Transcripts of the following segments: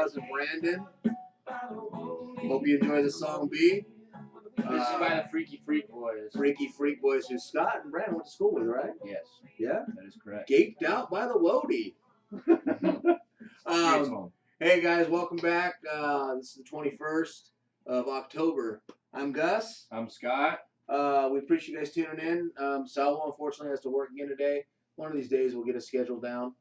cousin Brandon. Hope you enjoy the song B. This is by the Freaky Freak Boys. Freaky Freak Boys, who Scott and Brandon went to school with, right? Yes. Yeah? That is correct. Gaped out by the Wody. Hey guys, welcome back. This is the 21st of October. I'm Gus. I'm Scott. We appreciate you guys tuning in. Salvo unfortunately has to work again today. One of these days we'll get a schedule down.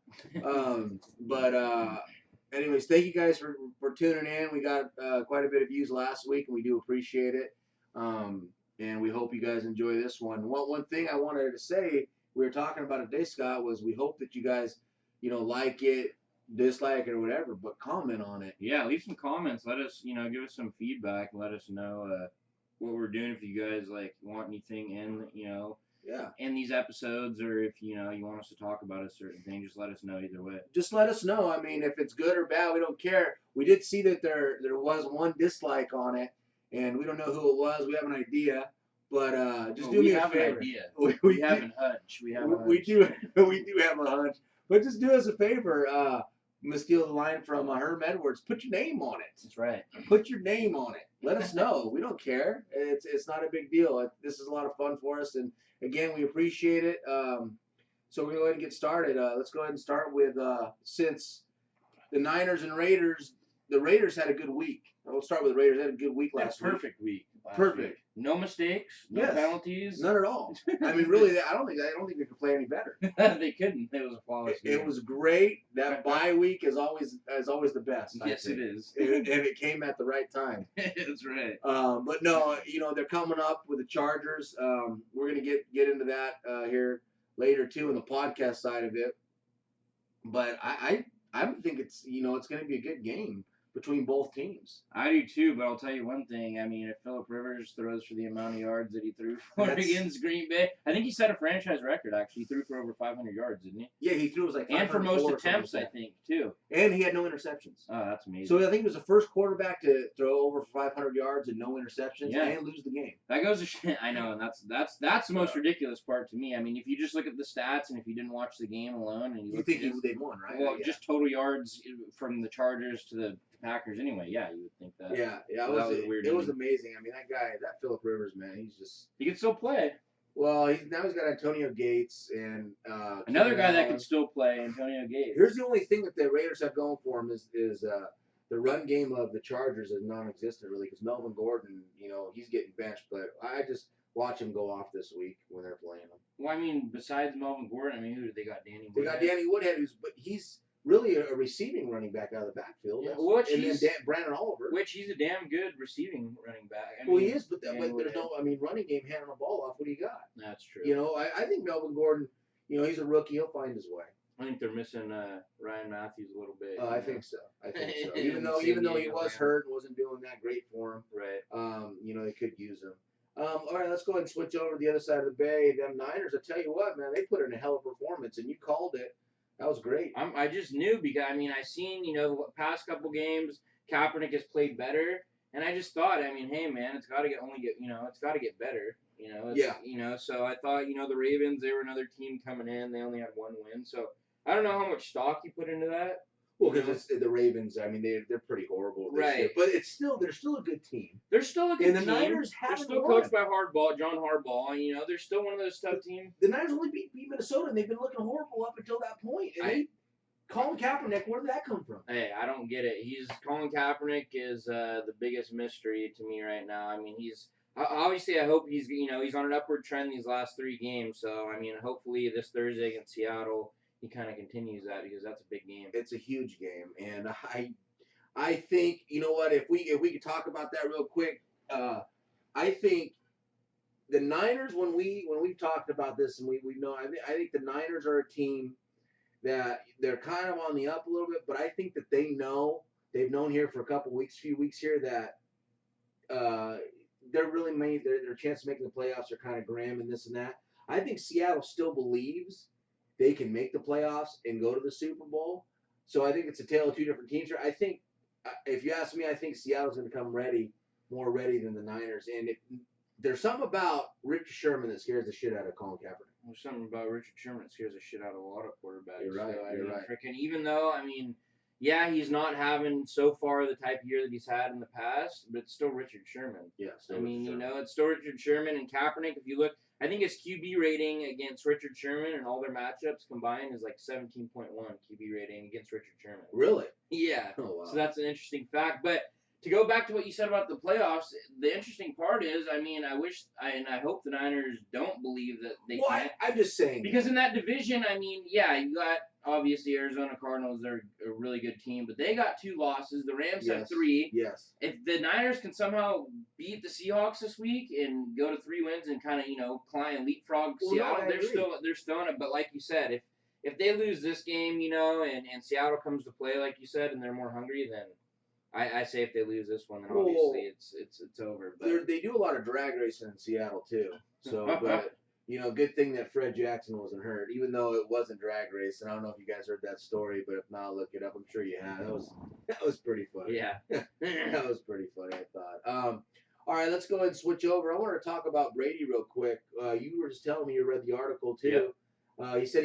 Anyways, thank you guys for tuning in. We got quite a bit of views last week, and we do appreciate it. And we hope you guys enjoy this one. One thing I wanted to say, we were talking about it today, Scott, was we hope that you guys, like it, dislike it, or whatever, but comment on it. Yeah, leave some comments. Let us, give us some feedback. Let us know what we're doing. If you guys want anything in these episodes, or if you want us to talk about a certain thing, just let us know either way. Just let us know. I mean, if it's good or bad, we don't care. We did see that there was one dislike on it, and we don't know who it was. We have an idea, but just do me a favor. An idea. We have a hunch. We do have a hunch. But just do us a favor. I'm gonna steal the line from Herm Edwards. Put your name on it. That's right. Put your name on it. Let us know. We don't care. It's not a big deal. This is a lot of fun for us, and again, we appreciate it. So we're going to go ahead and get started. Let's go ahead and start with, since the Niners and Raiders, the Raiders had a good week. We'll start with the Raiders. They had a good week last week. Perfect week. Perfect. No mistakes. No penalties. None at all. I mean, really, I don't think they could play any better. They couldn't. It was a flawless game. It was great. That bye week is always the best. Yes, it is. And it came at the right time. That's right. But no, they're coming up with the Chargers. We're gonna get into that here later too in the podcast side of it. But I think it's it's gonna be a good game between both teams. I do too, but I'll tell you one thing. I mean, if Phillip Rivers throws for the amount of yards that he threw for against Green Bay, I think he set a franchise record, actually. He threw for over 500 yards, didn't he? Yeah, he threw it was and for most attempts, I think, too. And he had no interceptions. Oh, that's amazing. So I think he was the first quarterback to throw over 500 yards and no interceptions and lose the game. That goes to I know, and that's the most ridiculous part to me. I mean, if you just look at the stats and if you didn't watch the game alone and you think they'd won, right? Well, just total yards from the Chargers to the Packers anyway. Yeah, you would think that. Yeah. It was amazing. I mean, that Phillip Rivers, man, he can still play. Well, now he's got Antonio Gates and another guy that can still play, Antonio Gates. Here's the only thing that the Raiders have going for him is the run game of the Chargers is non-existent really because Melvin Gordon, he's getting benched, but I just watch him go off this week when they're playing him. Well, I mean, besides Melvin Gordon, I mean, who did they got? Danny Woodhead. They got Danny Woodhead, but he's really a receiving running back out of the backfield. Yeah, then Brandon Oliver. Which he's a damn good receiving running back. I mean, he is, but there's no, running game handing the ball off. What do you got? That's true. I think Melvin Gordon, he's a rookie. He'll find his way. I think they're missing Ryan Matthews a little bit. I think so. Even though he was hurt and wasn't doing that great for him. Right. They could use him. All right, let's go ahead and switch over to the other side of the bay. Them Niners, I tell you what, man, they put in a hell of a performance, and you called it. That was great. I just knew because I seen the past couple games Kaepernick has played better, and I just thought hey man, it's got to get better. So I thought the Ravens, they were another team coming in. They only had one win, so I don't know how much stock you put into that. Well, because it's the Ravens. They're pretty horrible this year. But they're still a good team. They're still a good team. And the Niners they're still coached by John Harbaugh. They're still one of those tough teams. The Niners only beat Minnesota, and they've been looking horrible up until that point. And Colin Kaepernick, where did that come from? Hey, I don't get it. Colin Kaepernick is the biggest mystery to me right now. Obviously, I hope he's on an upward trend these last 3 games. So, hopefully this Thursday against Seattle, he kind of continues that because that's a big game. It's a huge game, and I think what if we could talk about that real quick. I think the Niners when we've talked about this and we know I think the Niners are a team that they're kind of on the up a little bit, but I think that they've known here for a few weeks here that they're really made their chance of making the playoffs are kind of grim and this and that. I think Seattle still believes they can make the playoffs and go to the Super Bowl. So I think it's a tale of two different teams here. I think, if you ask me, I think Seattle's going to come more ready than the Niners. And there's something about Richard Sherman that scares the shit out of Colin Kaepernick. There's something about Richard Sherman that scares the shit out of a lot of quarterbacks. You're right. Freaking, even though, yeah, he's not having so far the type of year that he's had in the past, but it's still Richard Sherman. Yeah, I mean, it's still Richard Sherman and Kaepernick. If you look, I think his QB rating against Richard Sherman and all their matchups combined is like 17.1 QB rating against Richard Sherman. Really? Yeah. Oh, wow. So that's an interesting fact. But to go back to what you said about the playoffs, the interesting part is, I mean, I hope the Niners don't believe that they can't. I'm just saying. Because in that division, I mean, yeah, you got obviously Arizona Cardinals. They're a really good team, but they got 2 losses. The Rams have 3. Yes. If the Niners can somehow beat the Seahawks this week and go to 3 wins and kind of climb leapfrog Seattle, they're still in it. But like you said, if they lose this game, and Seattle comes to play like you said, and they're more hungry, then I say if they lose this one, then obviously it's over. But they do a lot of drag racing in Seattle too. So, but good thing that Fred Jackson wasn't hurt, even though it wasn't drag racing. I don't know if you guys heard that story, but if not, look it up. I'm sure you have. That was pretty funny. Yeah, that was pretty funny. I thought. All right, let's go ahead and switch over. I want to talk about Brady real quick. You were just telling me you read the article too. He said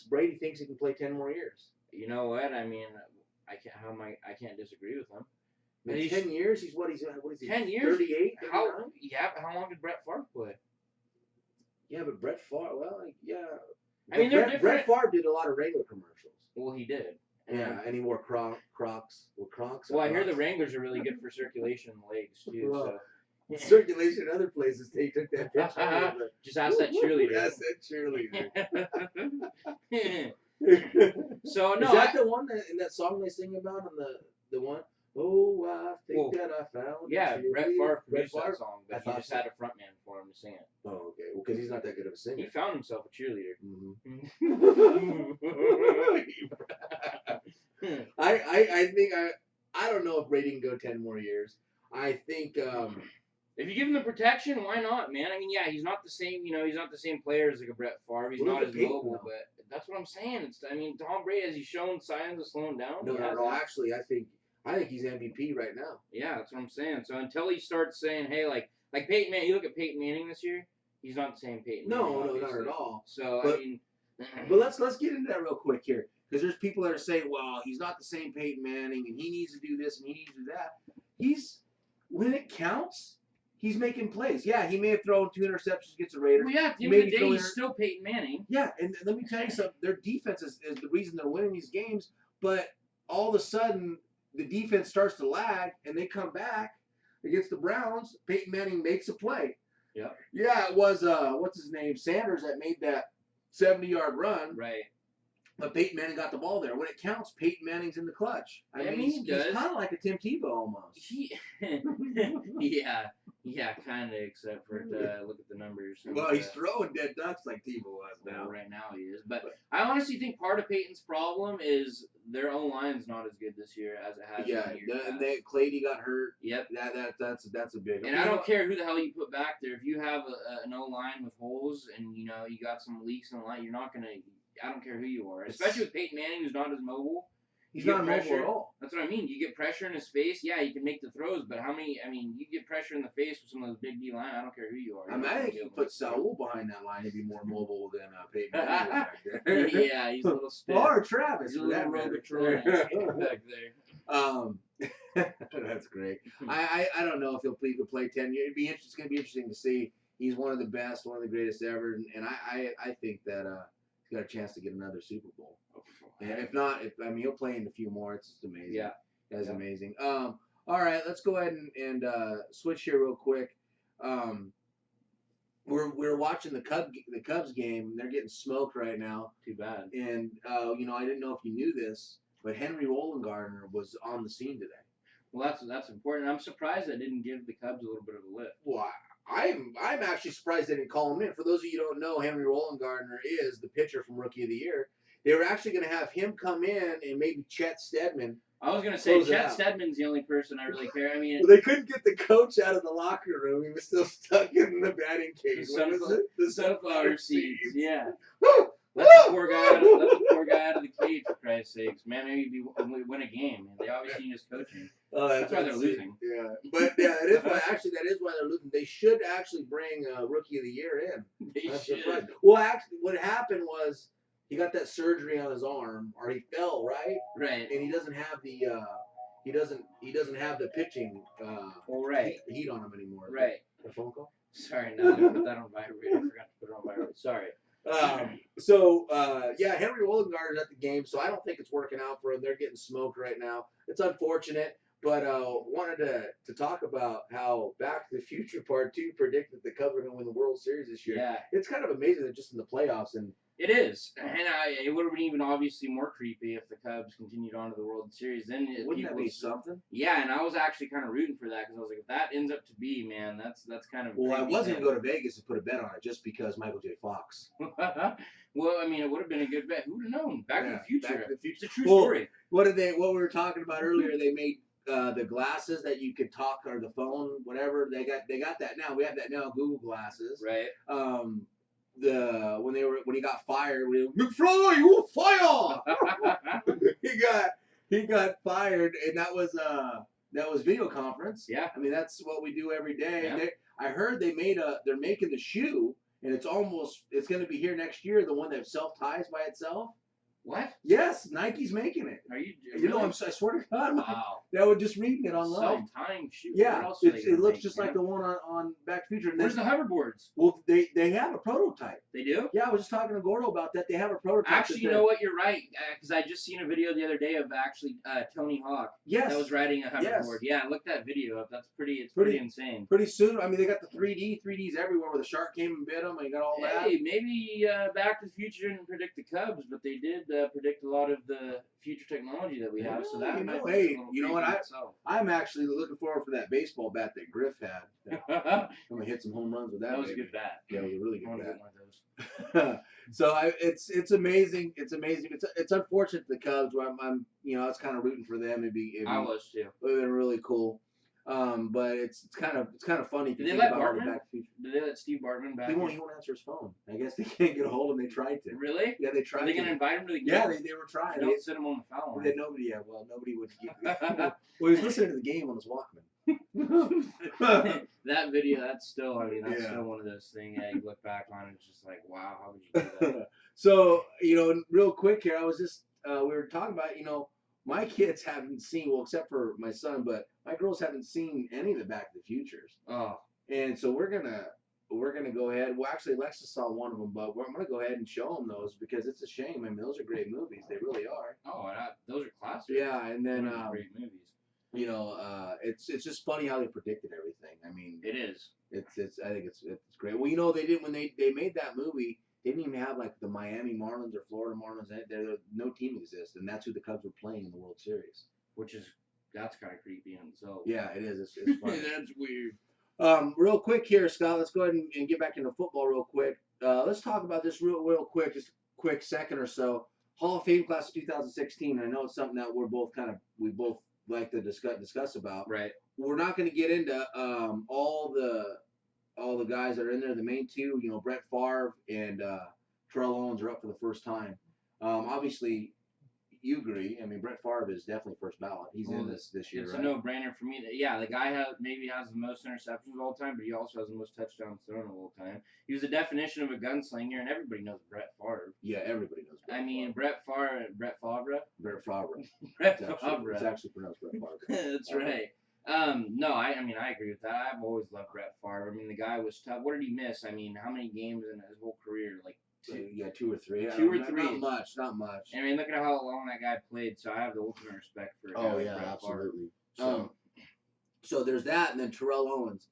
Brady thinks he can play 10 more years. You know what? I mean, I can't disagree with him. In 10 years, what is he? 10 years? 38? How long did Brett Favre play? Yeah, but Brett Favre, I mean, they're different. Brett Favre did a lot of Wrangler commercials. Well, he did. Yeah, and he wore Crocs. Crocs? Well, I hear the Wranglers are really good for circulation in the legs, too. Well, so. Circulation in other places, they took that picture. Just ask that cheerleader. Ask that cheerleader. So, no. Is that the one in that song they sing about on the one? Oh, I think that I found. Yeah, Brett Favre produced that song, but he just had a front man for him to sing it. Oh, okay. Well, because he's not that good of a singer. He found himself a cheerleader. I think I don't know if Brady can go 10 more years. I think if you give him the protection, why not, man? I mean, yeah, he's not the same. He's not the same player as like a Brett Favre. He's not as mobile, but that's what I'm saying. Tom Brady, has he shown signs of slowing down? No. Actually, I think he's MVP right now. Yeah, that's what I'm saying. So until he starts saying, hey, like Peyton Manning, you look at Peyton Manning this year, he's not the same Peyton Manning. No, not at all. So, but let's get into that real quick here. Because there's people that are saying, well, he's not the same Peyton Manning, and he needs to do this, and he needs to do that. When it counts, he's making plays. Yeah, he may have thrown 2 interceptions against the Raiders. Well, yeah, at the end of the day, he's still Peyton Manning. Yeah, and let me tell you something. Their defense is the reason they're winning these games, but all of a sudden, the defense starts to lag, and they come back against the Browns. Peyton Manning makes a play. Yeah. Yeah, it was, what's his name, Sanders that made that 70-yard run. Right. But Peyton Manning got the ball there. When it counts, Peyton Manning's in the clutch. I mean, he's kind of like a Tim Tebow almost. Yeah, kind of, except for look at the numbers. Well, he's throwing dead ducks like Tebow was now. Well, right now he is. But I honestly think part of Peyton's problem is their own line's not as good this year as it has been years past. Clady got hurt. Yep. That's a big one. And I don't care who the hell you put back there. If you have an O-line with holes and, you got some leaks in the line, you're not going to – I don't care who you are. Especially with Peyton Manning, who's not as mobile. He's not mobile at all. That's what I mean. You get pressure in his face. Yeah, he can make the throws, but you get pressure in the face with some of those big D line. I don't care who you are. I think you put Saul behind that line, he'd be more mobile than Peyton Manning back there. Yeah, he's a little stiff. Or Travis. He's a little Rogatron back there. That's great. I don't know if he'll play 10 years. It's going to be interesting to see. He's one of the best, one of the greatest ever, and I think that he's got a chance to get another Super Bowl. And if not, he'll play in a few more. It's just amazing. Yeah, that's amazing. All right, let's go ahead and switch here real quick. We're watching the Cubs game. They're getting smoked right now. Too bad. And I didn't know if you knew this, but Henry Rollengardner was on the scene today. Well, that's important. I'm surprised I didn't give the Cubs a little bit of a lift. Well, I'm actually surprised they didn't call him in. For those of you who don't know, Henry Rollengardner is the pitcher from Rookie of the Year. They were actually going to have him come in and maybe Chet Stedman. I was going to say Chet Stedman's the only person I really care. I mean, well, they couldn't get the coach out of the locker room. He was still stuck in the batting cage. The sunflower seeds. Yeah. Let the poor guy out of the cage, for Christ's sakes. Man, maybe win a game. They obviously need his coaching. That's why they're losing. Yeah, but that is why they're losing. They should actually bring Rookie of the Year in. They should. Well, actually, what happened was he got that surgery on his arm, or he fell, right? Right. And he doesn't have the he doesn't have the pitching right. heat on him anymore. Right. A phone call? Sorry, no, I put that on vibrate. I forgot to put it on vibrate. Sorry. Yeah, Henry Wollengard is at the game, so I don't think it's working out for him. They're getting smoked right now. It's unfortunate, but wanted to talk about how Back to the Future Part 2 predicted the Cubs were going to win the World Series this year. Yeah. It's kind of amazing that just in the playoffs and it is, and it would have been even obviously more creepy if the Cubs continued on to the World Series. Then wouldn't that be something? Yeah, and I was actually kind of rooting for that because I was like, if that ends up to be, man, that's kind of. Well, I was going to go to Vegas and put a bet on it just because Michael J. Fox. Well, I mean, it would have been a good bet. Who would have known? Back to the Future. Back to the Future. It's a true story. What we were talking about earlier? They made the glasses that you could talk or the phone, whatever. They got that now. We have that now. Google Glasses. Right. When he got fired, McFly, you will fire. he got fired, and that was video conference. Yeah. I mean, that's what we do every day. Yeah. I heard they're making the shoe, and it's going to be here next year. The one that self ties by itself. What? Yes, Nike's making it. Are you? You know, I swear to God. Wow. That was just reading it online. Self-tying shoe. Yeah, it looks just like the one on Back to the Future. And where's the hoverboards? Well, they have a prototype. They do? Yeah, I was just talking to Gordo about that. They have a prototype. Actually, you know what? You're right. Because I just seen a video the other day of actually Tony Hawk. Yes. That was riding a hoverboard. Yes. Yeah, look that video up. That's pretty insane. Pretty soon. I mean, they got the 3Ds everywhere where the shark came and bit them, and you got all that. Hey, maybe Back to the Future didn't predict the Cubs, but they did predict a lot of the future technology that we have. So that might be you know what? I'm actually looking forward for that baseball bat that Griff had. I'm gonna hit some home runs with that. That was a good bat. Yeah, it was a really good bat. One of those. So it's amazing. It's amazing. It's unfortunate the Cubs. I'm I was kind of rooting for them. I was too. It would have been really cool. But it's kind of funny. Did they let Bartman? Did they let Steve Bartman back? He won't answer his phone. I guess they can't get a hold of him. They tried to. Really? Yeah, they tried. Are they gonna invite him to the game? Yeah, they were trying. Don't send him on the foul line. Nobody would. Well, he was listening to the game on his Walkman. That video, that's still one of those things. Yeah, you look back on it, it's just like, wow, how would you do that? So, real quick here, I was just we were talking about, my kids haven't seen, well, except for my son, but my girls haven't seen any of the Back to the Futures. Oh. And so we're gonna go ahead. Well, actually, Alexis saw one of them, but I'm gonna go ahead and show them those because it's a shame. I mean, those are great movies. They really are. Oh, those are classics. Yeah, and then great movies. It's just funny how they predicted everything. I mean, it is. I think it's great. Well, they did when they made that movie. They didn't even have like the Miami Marlins or Florida Marlins. No team exists, and that's who the Cubs were playing in the World Series. That's kind of creepy in itself. Yeah, it is. It's funny. That's weird. Real quick here, Scott. Let's go ahead and get back into football real quick. Let's talk about this real quick, just a quick second or so. Hall of Fame class of 2016. I know it's something that we both like to discuss about. Right. We're not going to get into all the guys that are in there. The main two, Brett Favre and Terrell Owens are up for the first time. Obviously, you agree. I mean, Brett Favre is definitely first ballot. He's in this year, it's right? It's a no-brainer for me. The guy has the most interceptions of all time, but he also has the most touchdowns thrown of all time. He was the definition of a gunslinger, and everybody knows Brett Favre. Yeah, everybody knows Brett Favre. Brett Favre. Brett Favre. Brett Favre. It's actually pronounced Brett Favre. That's right. No, I agree with that. I've always loved Brett Favre. I mean, the guy was tough. What did he miss? I mean, how many games in his whole career? Like, two or three. Not much. I mean, look at how long that guy played. So I have the ultimate respect for. Oh yeah, absolutely. So there's that, and then Terrell Owens.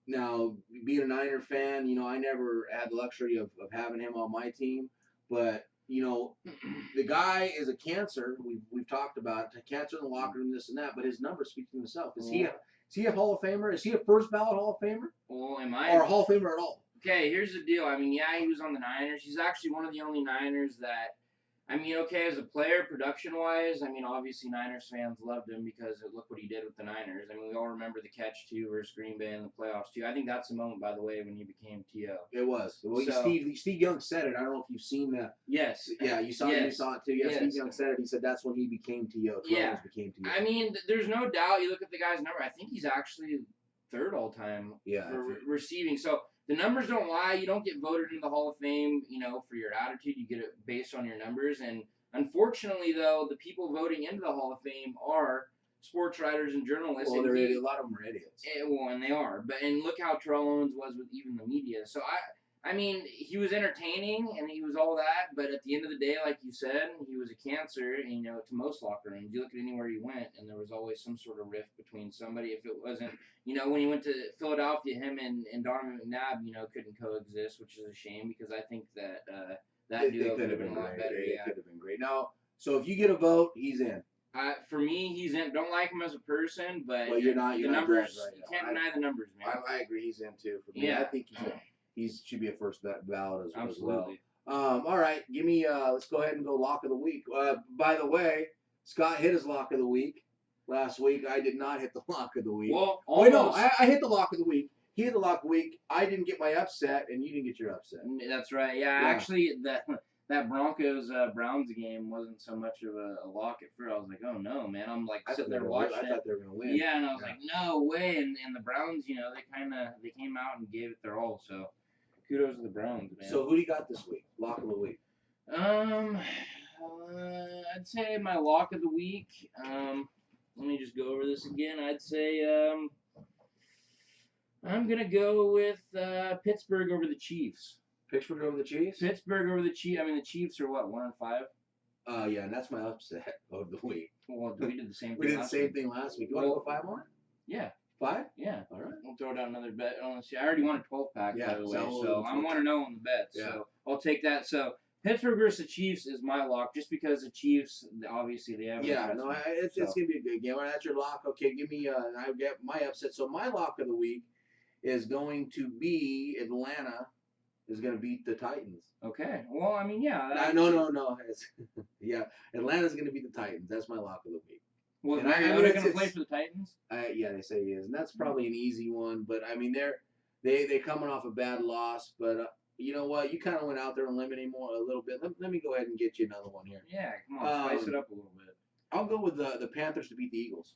Now, being a Niner fan, I never had the luxury of having him on my team, but the guy is a cancer. We've talked about it, cancer in the locker room, this and that, but his numbers speak for himself. Is he a Hall of Famer? Is he a first ballot Hall of Famer? Well, or a Hall of Famer at all? Okay, here's the deal. I mean, yeah, he was on the Niners. He's actually one of the only Niners that, as a player, production-wise, obviously Niners fans loved him because look what he did with the Niners. I mean, we all remember the catch, too, versus Green Bay in the playoffs, too. I think that's the moment, by the way, when he became T.O. It was. Well, Steve Young said it. I don't know if you've seen that. Yes. Yeah, you saw it, too. Yeah, yes. Steve Young said it. He said that's when he became T.O. Yeah. Became T.O. I mean, there's no doubt. You look at the guy's number. I think he's actually third all-time for receiving. So, the numbers don't lie. You don't get voted into the Hall of Fame, for your attitude. You get it based on your numbers. And unfortunately, though, the people voting into the Hall of Fame are sports writers and journalists. Well, and a lot of them are idiots. And they are. And look how Terrell Owens was with even the media. So I mean, he was entertaining and he was all that, but at the end of the day, like you said, he was a cancer, to most locker rooms. You look at anywhere he went, and there was always some sort of rift between somebody. If it wasn't, when he went to Philadelphia, him and Donovan McNabb, couldn't coexist, which is a shame because I think that that duo could have been a lot better. It could have been great. Now, so if you get a vote, he's in. For me, he's in. Don't like him as a person, but well, you're not. The numbers, you can't deny the numbers, man. I agree. He's in too. For me, I think he should be a first ballot as well. All right, give me. Let's go ahead and go lock of the week. By the way, Scott hit his lock of the week last week. I did not hit the lock of the week. Well, I hit the lock of the week. He hit the lock of the week. I didn't get my upset, and you didn't get your upset. That's right. Yeah. Actually, that Broncos Browns game wasn't so much of a lock at first. I was like, oh no, man. I'm like sitting there watching it. I thought they were gonna win. Yeah, and I was like, no way. And the Browns, they came out and gave it their all. So kudos to the Browns, man. So who do you got this week? Lock of the week. I'd say my lock of the week. Let me just go over this again. I'd say I'm gonna go with Pittsburgh over the Chiefs. Pittsburgh over the Chiefs? Pittsburgh over the Chiefs. I mean, the Chiefs are what, 1-5? Yeah, and that's my upset of the week. Well, we did the same thing. We did the same thing last week. You want to go 5 more? Yeah. 5? Yeah. All right. We'll throw down another bet. I already won a 12-pack, by the way, so I want to know on the bet. Yeah. So I'll take that. So Pittsburgh versus the Chiefs is my lock, just because the Chiefs, obviously, they have. Yeah, no, it's going to be a good game. All right, that's your lock. Okay, give me. I get my upset. So my lock of the week is going to be Atlanta. Is going to beat the Titans. Okay. Well, I mean, yeah. No. Yeah, Atlanta's going to beat the Titans. That's my lock of the week. Well, are they going to play for the Titans? Yeah, they say he is, and that's probably an easy one. But I mean, they're coming off a bad loss. But you know what? You kind of went out there and limited more a little bit. Let me go ahead and get you another one here. Yeah, come on, spice it up a little bit. I'll go with the Panthers to beat the Eagles.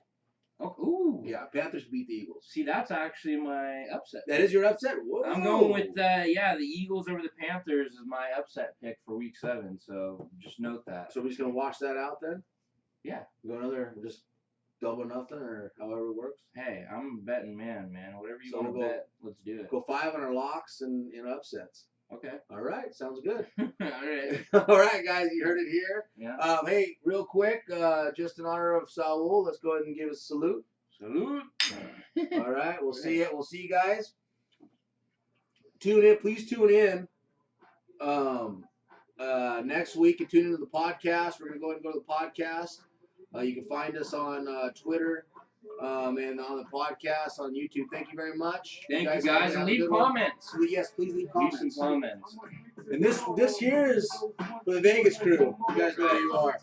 Oh, ooh. Yeah, Panthers beat the Eagles. See, that's actually my upset. That is your upset? Whoa. I'm going with, the Eagles over the Panthers is my upset pick for Week 7, so just note that. So we're just going to wash that out then? Yeah. Go another, just double nothing or however it works? Hey, I'm a betting man. Whatever you want to bet, let's do it. Go 5 on our locks and upsets. Okay. All right. Sounds good. All right. All right, guys. You heard it here. Yeah. Hey, real quick, just in honor of Saul, let's go ahead and give a salute. Salute. All right. We'll see you. We'll see you guys. Tune in. Please tune in next week and tune into the podcast. We're going to go ahead and go to the podcast. You can find us on Twitter and on the podcast on YouTube. Thank you very much. Thank you guys. And leave comments. Yes, please leave comments. Leave some comments. And this here is for the Vegas crew. You guys know who you are.